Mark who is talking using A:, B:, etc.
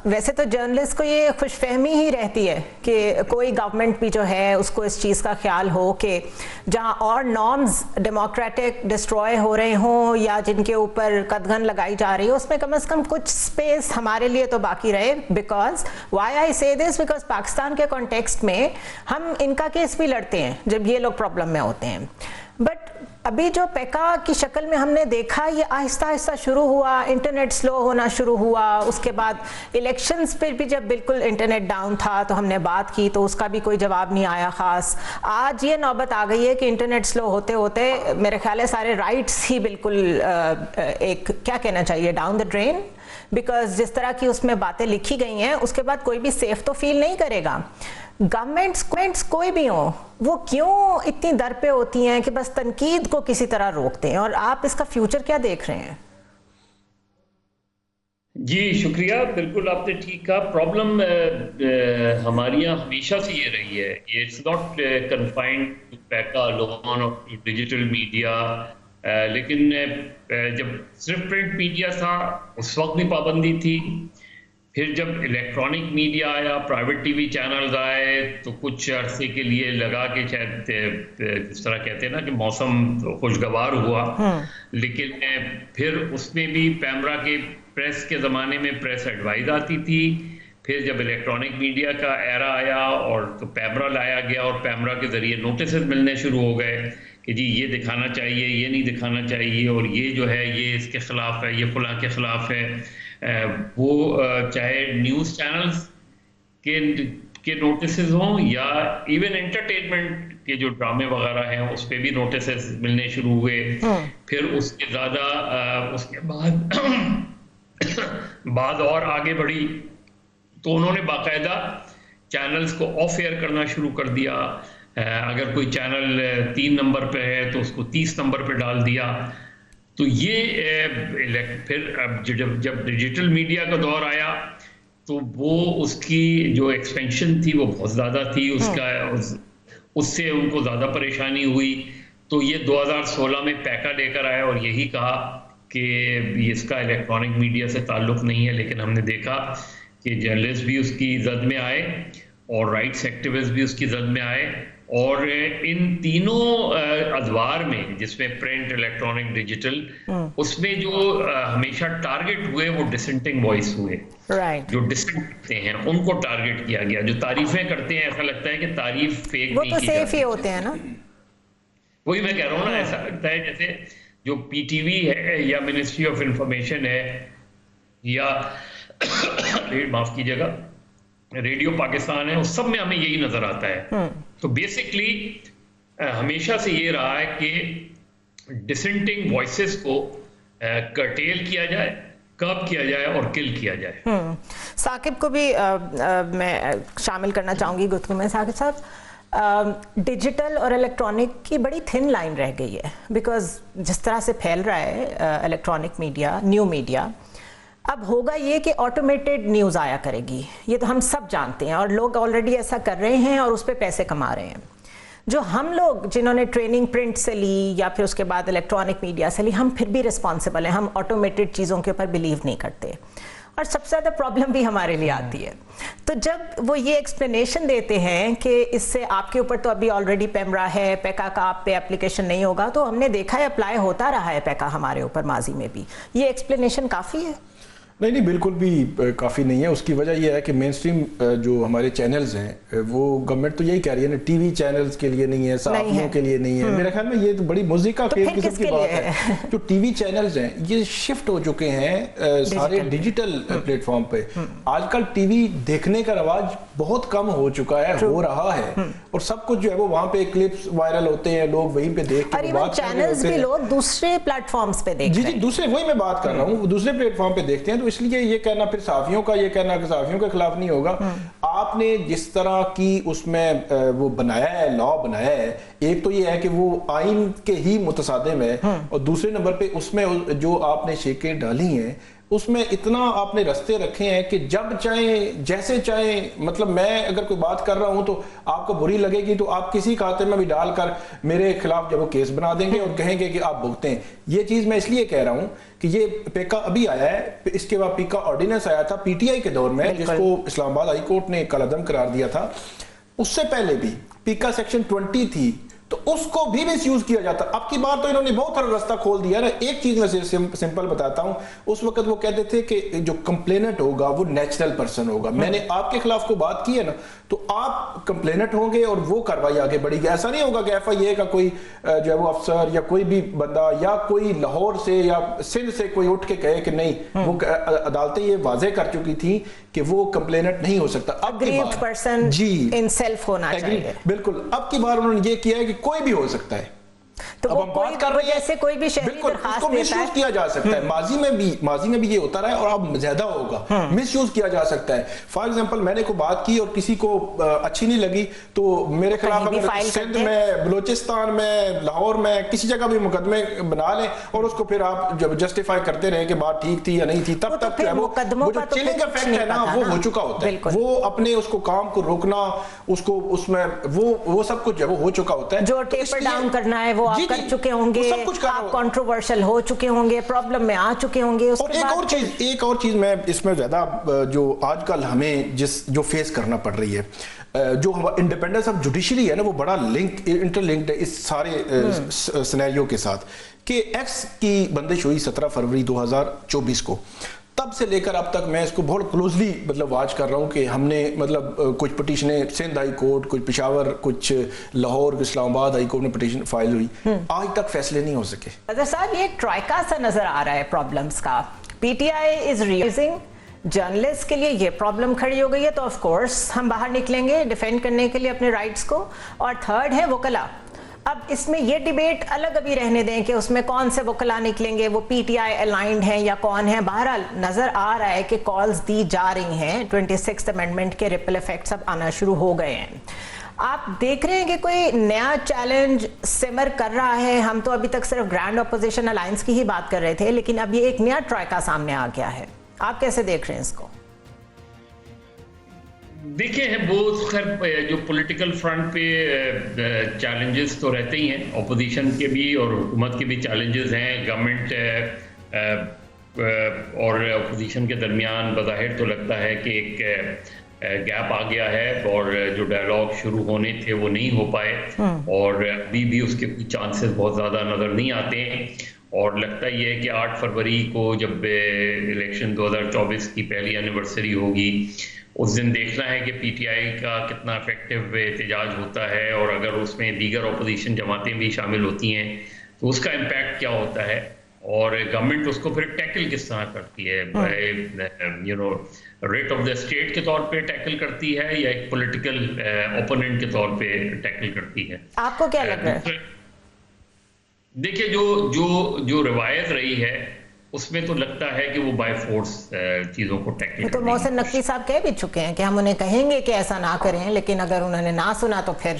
A: ویسے تو جرنلسٹ کو یہ خوش فہمی ہی رہتی ہے کہ کوئی گورنمنٹ بھی جو ہے اس کو اس چیز کا خیال ہو کہ جہاں اور نارمز ڈیموکریٹک ڈسٹروائے ہو رہے ہوں یا جن کے اوپر قدغن لگائی جا رہی ہو اس میں کم از کم کچھ سپیس ہمارے لیے تو باقی رہے. بیکاز وائی آئی سے دس بیکاز پاکستان کے کانٹیکسٹ میں ہم ان کا کیس بھی لڑتے ہیں جب یہ لوگ پرابلم میں ہوتے ہیں. بٹ ابھی جو پیکا کی شکل میں ہم نے دیکھا یہ آہستہ آہستہ شروع ہوا, انٹرنیٹ سلو ہونا شروع ہوا, اس کے بعد الیکشنز پہ بھی جب بالکل انٹرنیٹ ڈاؤن تھا تو ہم نے بات کی تو اس کا بھی کوئی جواب نہیں آیا خاص. آج یہ نوبت آ گئی ہے کہ انٹرنیٹ سلو ہوتے ہوتے میرے خیال ہے سارے رائٹس ہی بالکل ایک کیا کہنا چاہیے ڈاؤن دا ڈرین. بیکاز جس طرح کی اس میں باتیں لکھی گئی ہیں اس کے بعد کوئی بھی سیف تو فیل نہیں کرے گا. گورنمنٹس کوئی بھی ہوں وہ کیوں اتنی در پہ ہوتی ہیں کہ بس تنقید کو کسی طرح روکتے ہیں, اور آپ اس کا فیوچر کیا دیکھ رہے ہیں؟
B: جی شکریہ, بالکل آپ نے ٹھیک کہا. پرابلم ہماری یہاں ہمیشہ سے یہ رہی ہے, it's not confined to PECA law اور ڈیجیٹل میڈیا. لیکن جب صرف پرنٹ میڈیا تھا اس وقت بھی پابندی تھی. پھر جب الیکٹرانک میڈیا آیا, پرائیویٹ ٹی وی چینلز آئے تو کچھ عرصے کے لیے لگا کہ شاید جس طرح کہتے ہیں نا کہ موسم خوشگوار ہوا. لیکن پھر اس میں بھی پیمرا کے پریس کے زمانے میں پریس ایڈوائز آتی تھی. پھر جب الیکٹرانک میڈیا کا ایرا آیا اور تو پیمرا لایا گیا اور پیمرا کے ذریعے نوٹسز ملنے شروع ہو گئے کہ جی یہ دکھانا چاہیے, یہ نہیں دکھانا چاہیے, اور یہ جو ہے یہ اس کے خلاف ہے, یہ فلاں کے خلاف ہے. وہ چاہے نیوز چینلز کے نوٹسز ہوں یا ایون انٹرٹینمنٹ کے جو ڈرامے وغیرہ ہیں اس پہ بھی نوٹسز ملنے شروع ہوئے. پھر اس کے زیادہ اس کے بعد اور آگے بڑھی تو انہوں نے باقاعدہ چینلز کو آف ایئر کرنا شروع کر دیا. اگر کوئی چینل 3 نمبر پہ ہے تو اس کو 30 نمبر پہ ڈال دیا. تو یہ پھر اب جب ڈیجیٹل میڈیا کا دور آیا تو وہ اس کی جو ایکسپینشن تھی وہ بہت زیادہ تھی, اس سے ان کو زیادہ پریشانی ہوئی. تو یہ 2016 میں پیکا لے کر آیا اور یہی کہا کہ اس کا الیکٹرانک میڈیا سے تعلق نہیں ہے. لیکن ہم نے دیکھا کہ جرنلسٹ بھی اس کی زد میں آئے اور رائٹس ایکٹیوسٹ بھی اس کی زد میں آئے, اور ان تینوں ادوار میں جس میں پرنٹ, الیکٹرانک, ڈیجیٹل, اس میں جو ہمیشہ ٹارگٹ ہوئے وہ ڈسنٹنگ وائس ہوئے. جو ڈسنٹ کرتے ہیں ان کو ٹارگٹ کیا گیا. جو تعریفیں کرتے ہیں ایسا لگتا ہے کہ تعریف فیک نہیں کی جاتی, وہ تو سیف ہی ہوتے ہیں نا. وہی میں کہہ رہا ہوں نا, ایسا لگتا ہے جیسے جو پی ٹی وی ہے یا منسٹری آف انفارمیشن ہے یا معاف کیجیے گا ریڈیو پاکستان ہے, اس سب میں ہمیں یہی نظر آتا ہے. تو بیسکلی ہمیشہ سے یہ رہا ہے کہ ڈسنٹنگ وائسز کو کرٹیل کیا جائے, کرب کیا جائے اور کل کیا جائے.
A: ثاقب کو بھی میں شامل کرنا چاہوں گی گفتگو میں. ثاقب صاحب, ڈیجیٹل اور الیکٹرانک کی بڑی تھن لائن رہ گئی ہے بیکاز جس طرح سے پھیل رہا ہے الیکٹرانک میڈیا, نیو میڈیا, اب ہوگا یہ کہ آٹومیٹڈ نیوز آیا کرے گی. یہ تو ہم سب جانتے ہیں اور لوگ آلریڈی ایسا کر رہے ہیں اور اس پہ پیسے کما رہے ہیں. جو ہم لوگ جنہوں نے ٹریننگ پرنٹ سے لی یا پھر اس کے بعد الیکٹرانک میڈیا سے لی, ہم پھر بھی رسپانسبل ہیں. ہم آٹومیٹڈ چیزوں کے اوپر بلیو نہیں کرتے اور سب سے زیادہ پرابلم بھی ہمارے لیے آتی ہے. تو جب وہ یہ ایکسپلینیشن دیتے ہیں کہ اس سے آپ کے اوپر تو ابھی آلریڈی پیمرا ہے, پیکا کا آپ پہ اپلیکیشن نہیں ہوگا, تو ہم نے دیکھا ہے اپلائی ہوتا رہا ہے پیکا ہمارے اوپر ماضی میں بھی, یہ ایکسپلینیشن کافی ہے؟
C: نہیں بالکل بھی کافی نہیں ہے. اس کی وجہ یہ ہے کہ مین سٹریم جو ہمارے چینلز ہیں وہ گورنمنٹ تو یہی کہہ رہی ہے نا, ٹی وی چینلز کے لیے نہیں ہے, صحافیوں کے لیے نہیں ہے. میرے خیال میں یہ تو بڑی مزدی کا کھیل قسم کی بات ہے. جو ٹی وی چینلز ہیں یہ شفٹ ہو چکے ہیں سارے ڈیجیٹل پلیٹ فارم پہ. آج کل ٹی وی دیکھنے کا رواج بہت کم ہو چکا ہے, ہو رہا ہے, اور سب کچھ جو ہے وہ وہاں پہ کلپس وائرل ہوتے ہیں, لوگ وہیں پہ دیکھ کے بات کر رہے ہوتے ہیں.
A: لوگ دوسرے پلیٹ فارمز پہ دیکھ رہے ہیں.
C: جی دوسرے, وہی میں بات کر رہا ہوں, دوسرے پلیٹ فارم پہ دیکھتے ہیں. تو اس لیے یہ کہنا پھر صحافیوں کا, یہ کہنا کہ صحافیوں کے خلاف نہیں ہوگا. آپ نے جس طرح کی اس میں وہ بنایا ہے, لا بنایا ہے, ایک تو یہ ہے کہ وہ آئین کے ہی متصادم ہے, اور دوسرے نمبر پہ اس میں جو آپ نے شیکیں ڈالی ہیں اس میں اتنا آپ نے رستے رکھے ہیں کہ جب چاہیں جیسے چاہیں، مطلب میں اگر کوئی بات کر رہا ہوں تو آپ کو بری لگے گی تو آپ کسی کھاتے میں بھی ڈال کر میرے خلاف جب وہ کیس بنا دیں گے اور کہیں گے کہ آپ بھگتیں. یہ چیز میں اس لیے کہہ رہا ہوں کہ یہ پیکا ابھی آیا ہے، اس کے بعد پیکا آرڈیننس آیا تھا پی ٹی آئی کے دور میں جس کو اسلام آباد ہائی کورٹ نے کالعدم قرار دیا تھا. اس سے پہلے بھی پیکا سیکشن 20 تھی تو اس کو بھی مس یوز کیا جاتا. اب کی بار تو انہوں نے بہت سارا رستہ کھول دیا نا. ایک چیز میں سمپل بتاتا ہوں، اس وقت وہ کہتے تھے کہ جو کمپلیننٹ ہوگا وہ نیچرل پرسن ہوگا. میں نے آپ کے خلاف کو بات کی ہے نا تو آپ کمپلیننٹ ہوں گے اور وہ کاروائی آگے بڑھے گی. ایسا نہیں ہوگا کہ ایف آئی اے کا کوئی جو ہے وہ افسر یا کوئی بھی بندہ یا کوئی لاہور سے یا سندھ سے کوئی اٹھ کے کہے کہ نہیں، وہ عدالتیں یہ واضح کر چکی تھیں کہ وہ کمپلیننٹ نہیں ہو سکتا.
A: اگریوڈ پرسن ان سیلف ہونا چاہیے.
C: بالکل. اب کی بار انہوں نے یہ کیا ہے کہ کوئی بھی ہو سکتا ہے.
A: تو اب ہم بات کر رہے ہیں جیسے کوئی بھی شہری درخواست دیتا ہے،
C: کیا جا سکتا ہے. ماضی میں بھی یہ ہوتا رہا ہے اور اب زیادہ ہوگا. مس یوز کیا جا سکتا ہے. فار ایگزامپل میں نے کوئی بات کی اور کسی کو اچھی نہیں لگی تو میرے خلاف سندھ میں، بلوچستان میں، لاہور میں کسی جگہ بھی مقدمے بنا لیں اور اس کو پھر آپ جب جسٹیفائی کرتے رہیں کہ بات ٹھیک تھی یا نہیں تھی، تب تک وہ جو چلنگ افیکٹ ہے نا وہ ہو چکا ہوتا ہے. وہ اپنے اس کو کام کو روکنا، اس کو اس میں وہ سب کچھ جب ہو چکا ہوتا ہے.
A: جو ٹیپر ڈاؤن کرنا ہے وہ آپ کر چکے ہوں گے، آپ کنٹروورشل ہو چکے ہوں گے، پرابلم میں آ چکے ہوں گے.
C: اور ایک اور چیز میں اس میں زیادہ جو آج کل ہمیں جو فیس کرنا پڑ رہی ہے، جو انڈیپینڈنس آف جوڈیشری ہے نا وہ بڑا انٹر لنکڈ ہے اس سارے سینیریو کے ساتھ کہ ایکس کی بندش ہوئی 17 فروری 2024 کو. تب سے لے کر اب تک میں اس کو بہت کلوزلی مطلب واچ کر رہا ہوں کہ ہم نے مطلب کچھ پٹیشنیں سندھ ہائی کورٹ، کچھ پشاور، کچھ لاہور، اسلام آباد ہائی کورٹ میں پٹیشن فائل ہوئی، آج تک فیصلے نہیں ہو سکے.
A: حضرت صاحب یہ ٹرائکا سا نظر آ رہا ہے پرابلمز کا. P T I is realising journalist کے لیے یہ پرابلم کھڑی ہو گئی ہے تو آف کورس ہم باہر نکلیں گے ڈیفینڈ کرنے کے لیے اپنے رائٹس کو. اور تھرڈ ہے وکلا. اب اس میں یہ ڈیبیٹ الگ ابھی رہنے دیں کہ اس میں کون سے وکلا نکلیں گے، وہ پی ٹی آئی الائنڈ ہیں یا کون ہیں. بہرحال نظر آ رہا ہے کہ کالز دی جا رہی ہیں. 26th امینڈمنٹ کے ریپل ایفیکٹس اب آنا شروع ہو گئے ہیں. آپ دیکھ رہے ہیں کہ کوئی نیا چیلنج سمر کر رہا ہے. ہم تو ابھی تک صرف گرینڈ اپوزیشن الائنس کی ہی بات کر رہے تھے لیکن اب یہ ایک نیا ٹرائکا سامنے آ گیا ہے. آپ کیسے دیکھ رہے ہیں اس کو؟
B: دیکھیں وہ خیر جو پولیٹیکل فرنٹ پہ چیلنجز تو رہتے ہی ہیں، اپوزیشن کے بھی اور حکومت کے بھی چیلنجز ہیں. گورنمنٹ اور اپوزیشن کے درمیان بظاہر تو لگتا ہے کہ ایک گیپ آ گیا ہے اور جو ڈائلاگ شروع ہونے تھے وہ نہیں ہو پائے اور ابھی بھی اس کے کوئی چانسز بہت زیادہ نظر نہیں آتے ہیں. اور لگتا یہ ہے کہ 8 فروری کو جب الیکشن 2024 کی پہلی اینیورسری ہوگی اس دن دیکھنا ہے کہ پی ٹی آئی کا کتنا افیکٹو احتجاج ہوتا ہے اور اگر اس میں دیگر اپوزیشن جماعتیں بھی شامل ہوتی ہیں تو اس کا امپیکٹ کیا ہوتا ہے اور گورنمنٹ اس کو پھر ٹیکل کس طرح کرتی ہے. ریٹ آف دا اسٹیٹ کے طور پہ ٹیکل کرتی ہے یا ایک پولیٹیکل اوپوننٹ کے طور پہ ٹیکل کرتی ہے.
A: آپ کو کیا لگ رہا ہے؟
B: دیکھیں جو روایت رہی ہے اس میں تو لگتا ہے کہ وہ بائی فورس چیزوں کو ٹیکل.
A: تو محسن نقوی صاحب کہہ بھی چکے ہیں کہ ہم انہیں کہیں گے کہ ایسا نہ کریں لیکن اگر انہوں نے نہ سنا تو پھر